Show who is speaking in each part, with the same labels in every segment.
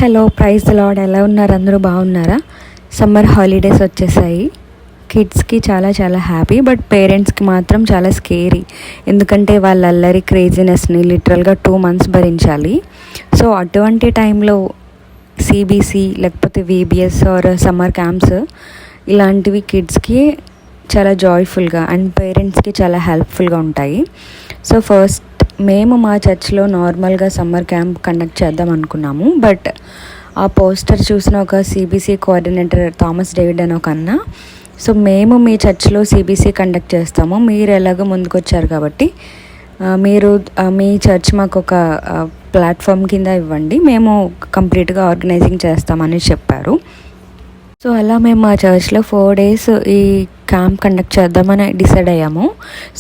Speaker 1: Hello, praise the lord. ఎలా ఉన్నారు? అందరూ బాగున్నారా? సమ్మర్ హాలిడేస్ వచ్చేసాయి. కిడ్స్కి చాలా చాలా హ్యాపీ, బట్ పేరెంట్స్కి మాత్రం చాలా స్కేరీ. ఎందుకంటే వాళ్ళ అల్లరి క్రేజీనెస్ని లిటరల్గా 2 months భరించాలి. సో అటువంటి టైంలో సిబిసి లేకపోతే విబిఎస్ ఆర్ సమ్మర్ క్యాంప్స్ ఇలాంటివి కిడ్స్కి చాలా జాయ్ఫుల్గా అండ్ పేరెంట్స్కి చాలా హెల్ప్ఫుల్గా ఉంటాయి. సో ఫస్ట్ మేము మా చర్చ్లో నార్మల్గా సమ్మర్ క్యాంప్ కండక్ట్ చేద్దాం అనుకున్నాము. బట్ ఆ పోస్టర్ చూసిన ఒక సిబిసి కోఆర్డినేటర్ థామస్ డేవిడ్ అని ఒక అన్న, సో మేము మీ చర్చ్లో సిబిసి కండక్ట్ చేస్తాము, మీరు ఎలాగో ముందుకు వచ్చారు కాబట్టి మీరు మీ చర్చ్ మాకు ఒక ప్లాట్ఫామ్ కింద ఇవ్వండి, మేము కంప్లీట్గా ఆర్గనైజింగ్ చేస్తామని చెప్పారు. సో అలా మేము మా చర్చ్లో 4 days ఈ క్యాంప్ కండక్ట్ చేద్దామని డిసైడ్ అయ్యాము.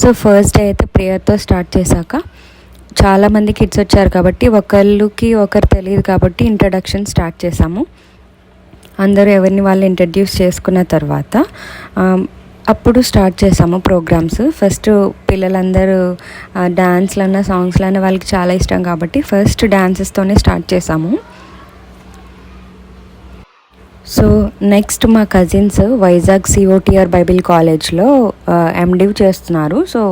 Speaker 1: సో ఫస్ట్ డే అయితే ప్రేయర్తో స్టార్ట్ చేశాక చాలామంది కిడ్స్ వచ్చారు కాబట్టి ఒకరికి ఒకరు తెలియదు కాబట్టి ఇంట్రడక్షన్ స్టార్ట్ చేసాము. అందరూ ఎవరిని వాళ్ళు ఇంట్రడ్యూస్ చేసుకున్న తర్వాత అప్పుడు స్టార్ట్ చేసాము ప్రోగ్రామ్స్. ఫస్ట్ పిల్లలందరూ డ్యాన్స్లన్నా సాంగ్స్లన్నా వాళ్ళకి చాలా ఇష్టం కాబట్టి ఫస్ట్ డ్యాన్సెస్తోనే స్టార్ట్ చేసాము. సో నెక్స్ట్ మా కజిన్స్ వైజాగ్ సిఓటిఆర్ బైబిల్ కాలేజ్లో ఎండివ్ చేస్తున్నారు. సో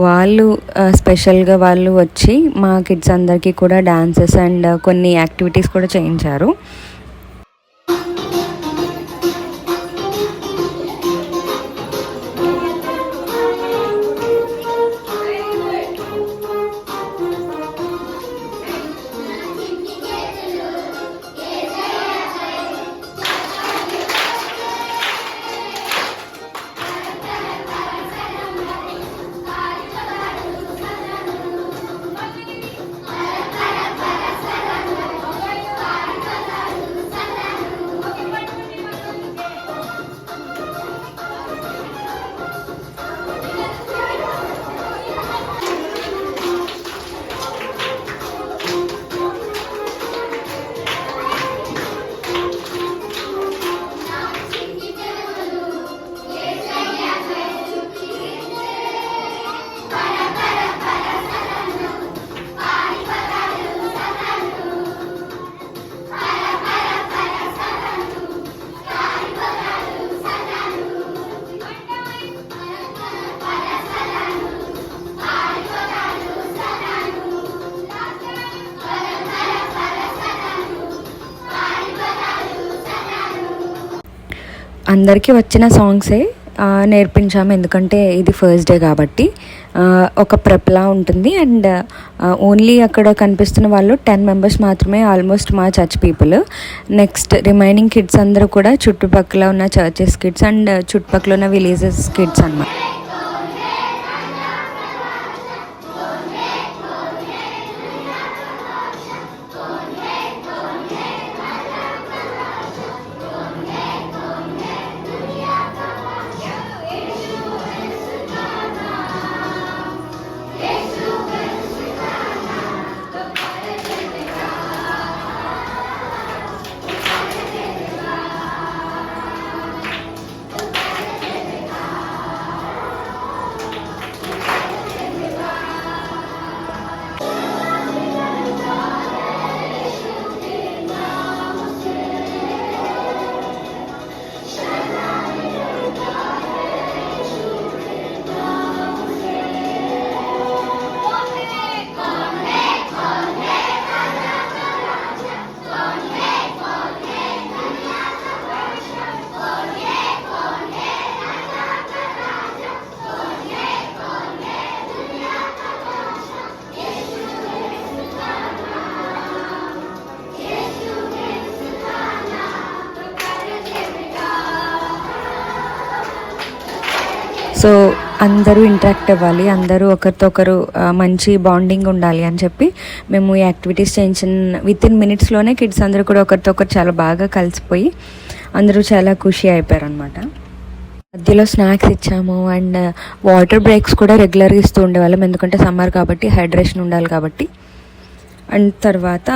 Speaker 1: వాళ్ళు స్పెషల్గా వాళ్ళు వచ్చి మా కిడ్స్ అందరికీ కూడా డాన్సెస్ అండ్ కొన్ని యాక్టివిటీస్ కూడా చేయించారు. అందరికీ వచ్చిన సాంగ్సే నేర్పించాము, ఎందుకంటే ఇది ఫస్ట్ డే కాబట్టి ఒక ప్రెప్లా ఉంటుంది. అండ్ ఓన్లీ అక్కడ కనిపిస్తున్న వాళ్ళు 10 members మాత్రమే, ఆల్మోస్ట్ మా church people. Next remaining kids అందరూ కూడా చుట్టుపక్కల ఉన్న చర్చెస్ కిడ్స్ అండ్ చుట్టుపక్కల ఉన్న విలేజెస్ కిడ్స్ అన్నమాట. సో అందరూ ఇంటరాక్ట్ అవ్వాలి, అందరూ ఒకరితో ఒకరు మంచి బాండింగ్ ఉండాలి అని చెప్పి మేము ఈ యాక్టివిటీస్ చేయించిన వితిన్ మినిట్స్లోనే కిడ్స్ అందరూ కూడా ఒకరితో ఒకరు చాలా బాగా కలిసిపోయి అందరూ చాలా ఖుషి అయిపోయారు అనమాట. మధ్యలో స్నాక్స్ ఇచ్చాము అండ్ వాటర్ బ్రేక్స్ కూడా రెగ్యులర్గా ఇస్తూ ఉండేవాళ్ళం, ఎందుకంటే సమ్మర్ కాబట్టి హైడ్రేషన్ ఉండాలి కాబట్టి. అండ్ తర్వాత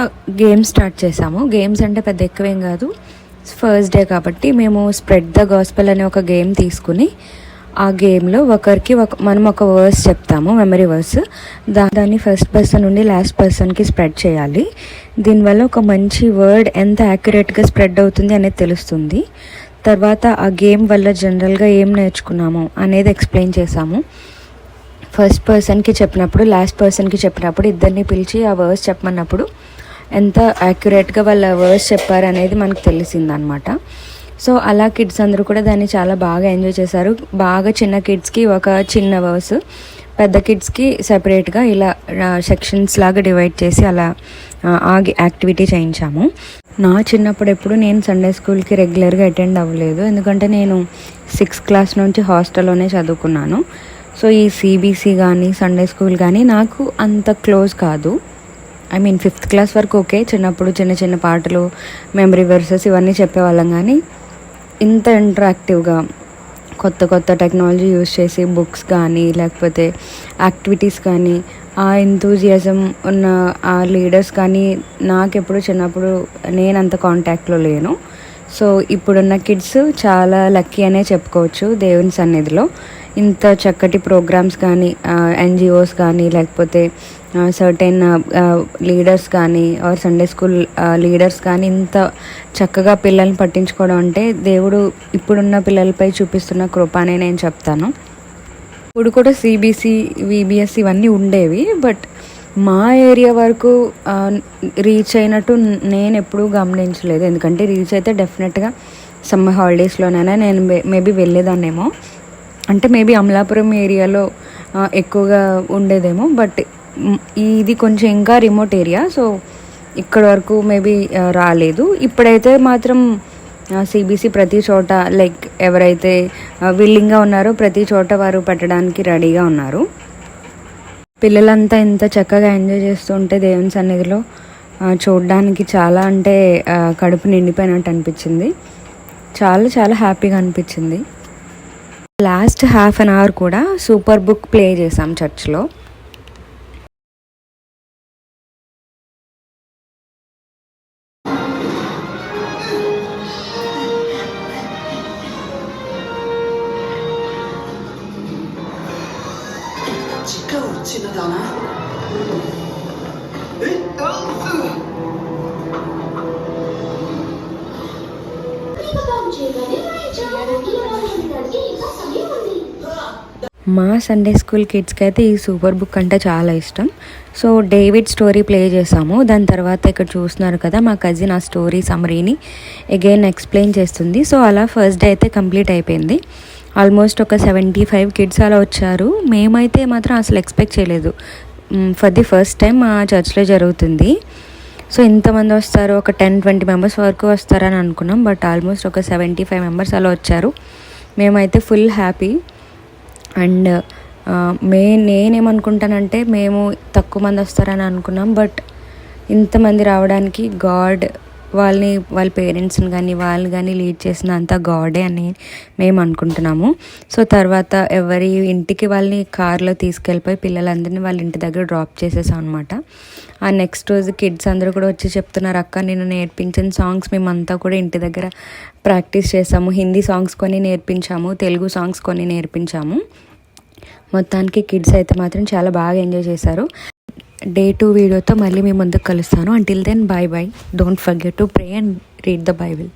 Speaker 1: గేమ్స్ స్టార్ట్ చేసాము. గేమ్స్ అంటే పెద్ద ఎక్కువేం కాదు, ఫస్ట్ డే కాబట్టి మేము స్ప్రెడ్ ద గాస్పెల్ అనే ఒక గేమ్ తీసుకుని ఆ గేమ్లో మనం ఒక వర్స్ చెప్తాము, మెమరీ వర్స్. దాన్ని ఫస్ట్ పర్సన్ నుండి లాస్ట్ పర్సన్కి స్ప్రెడ్ చేయాలి. దీనివల్ల ఒక మంచి వర్డ్ ఎంత యాక్యురేట్గా స్ప్రెడ్ అవుతుంది అనేది తెలుస్తుంది. తర్వాత ఆ గేమ్ వల్ల జనరల్గా ఏం నేర్చుకున్నాము అనేది ఎక్స్ప్లెయిన్ చేసాము. ఫస్ట్ పర్సన్కి చెప్పినప్పుడు, లాస్ట్ పర్సన్కి చెప్పినప్పుడు ఇద్దరిని పిలిచి ఆ వర్స్ చెప్పమన్నప్పుడు ఎంత యాక్యురేట్గా వాళ్ళ వర్స్ చెప్పారు అనేది మనకు తెలిసిందనమాట. సో అలా కిడ్స్ అందరూ కూడా దాన్ని చాలా బాగా ఎంజాయ్ చేశారు. బాగా చిన్న కిడ్స్కి ఒక చిన్న వర్స్, పెద్ద కిడ్స్కి సెపరేట్గా ఇలా సెక్షన్స్ లాగా డివైడ్ చేసి అలా ఆ యాక్టివిటీ చేయించాము. నా చిన్నప్పుడు ఎప్పుడు నేను సండే స్కూల్కి రెగ్యులర్గా అటెండ్ అవ్వలేదు, ఎందుకంటే నేను 6th క్లాస్ నుంచి హాస్టల్లోనే చదువుకున్నాను. సో ఈ సిబిసి కానీ సండే స్కూల్ కానీ నాకు అంత క్లోజ్ కాదు. ఐ మీన్ 5th క్లాస్ వరకు ఓకే, చిన్నప్పుడు చిన్న చిన్న పాటలు, మెమరీ వర్సెస్ ఇవన్నీ చెప్పేవాళ్ళం. కానీ ఇంత ఇంటరాక్టివ్గా కొత్త కొత్త టెక్నాలజీ యూజ్ చేసి బుక్స్ కానీ లేకపోతే యాక్టివిటీస్ కానీ ఆ ఎంతూజియాజం ఉన్న ఆ లీడర్స్ కానీ నాకెప్పుడు చిన్నప్పుడు నేను అంత కాంటాక్ట్లో లేను. సో ఇప్పుడున్న కిడ్స్ చాలా లక్కీ అనే చెప్పుకోవచ్చు దేవుని సన్నిధిలో. ఇంత చక్కటి ప్రోగ్రామ్స్ కానీ, ఎన్జిఓస్ కానీ, లేకపోతే సర్టెన్ లీడర్స్ కానీ ఆర్ సండే స్కూల్ లీడర్స్ కానీ ఇంత చక్కగా పిల్లల్ని పట్టించుకోవడం అంటే దేవుడు ఇప్పుడున్న పిల్లలపై చూపిస్తున్న కృప అనే నేను చెప్తాను. ఇప్పుడు కూడా సిబిసి, విబిఎస్ ఇవన్నీ ఉండేవి, బట్ మా ఏరియా వరకు రీచ్ అయినట్టు నేను ఎప్పుడూ గమనించలేదు. ఎందుకంటే రీచ్ అయితే డెఫినెట్గా సమ్మర్ హాలిడేస్లోనైనా నేను మేబీ వెళ్ళేదాన్నేమో. అంటే మేబీ అమలాపురం ఏరియాలో ఎక్కువగా ఉండేదేమో, బట్ ఇది కొంచెం ఇంకా రిమోట్ ఏరియా, సో ఇక్కడ వరకు మేబీ రాలేదు. ఇప్పుడైతే మాత్రం సిబిసి ప్రతి చోట లైక్ ఎవరైతే విల్లింగ్గా ఉన్నారో ప్రతి చోట వారు పెట్టడానికి రెడీగా ఉన్నారు. పిల్లలంతా ఇంత చక్కగా ఎంజాయ్ చేస్తుంటే దేవుని సన్నిధిలో చూడడానికి చాలా అంటే కడుపు నిండిపోయినట్టు అనిపించింది. చాలా చాలా హ్యాపీగా అనిపించింది. లాస్ట్ ½ an hour కూడా సూపర్ బుక్ ప్లే చేసాం చర్చ్లో. మా సండే స్కూల్ కిడ్స్కి అయితే ఈ సూపర్ బుక్ అంటే చాలా ఇష్టం. సో డేవిడ్ స్టోరీ ప్లే చేసాము. దాని తర్వాత ఇక్కడ చూస్తున్నారు కదా మా కజిన్ ఆ స్టోరీ సమ్మరీని అగైన్ ఎక్స్ప్లెయిన్ చేస్తుంది. సో అలా ఫస్ట్ డే అయితే కంప్లీట్ అయిపోయింది. ఆల్మోస్ట్ ఒక 75 కిడ్స్ అలా వచ్చారు. మేమైతే మాత్రం అసలు ఎక్స్పెక్ట్ చేయలేదు. ఫర్ ది ఫస్ట్ టైం మా చర్చ్లో జరుగుతుంది. సో ఇంతమంది వస్తారు, ఒక 10-20 మెంబర్స్ వరకు వస్తారని అనుకున్నాం, బట్ ఆల్మోస్ట్ ఒక 75 మెంబర్స్ అలా వచ్చారు. మేమైతే ఫుల్ హ్యాపీ. అండ్ నేనేమనుకుంటానంటే మేము తక్కువ మంది వస్తారని అనుకున్నాం, బట్ ఇంతమంది రావడానికి గాడ్ వాళ్ళ పేరెంట్స్ని కానీ వాళ్ళు కానీ లీడ్ చేసిన అంతా గాడే అని మేము అనుకుంటున్నాము. సో తర్వాత ఎవరి ఇంటికి వాళ్ళని కార్లో తీసుకెళ్ళిపోయి పిల్లలందరినీ వాళ్ళ ఇంటి దగ్గర డ్రాప్ చేసేసాం అనమాట. ఆ నెక్స్ట్ రోజు కిడ్స్ అందరూ కూడా వచ్చి చెప్తున్నారు, అక్క నేను నేర్పించిన సాంగ్స్ మేమంతా కూడా ఇంటి దగ్గర ప్రాక్టీస్ చేసాము. హిందీ సాంగ్స్ కొన్ని నేర్పించాము, తెలుగు సాంగ్స్ కొన్ని నేర్పించాము. మొత్తానికి కిడ్స్ అయితే మాత్రం చాలా బాగా ఎంజాయ్ చేశారు. Day 2 వీడియోతో మళ్ళీ మీ ముందుకు కలుస్తాను. Until then bye bye. Don't forget to pray and read the Bible.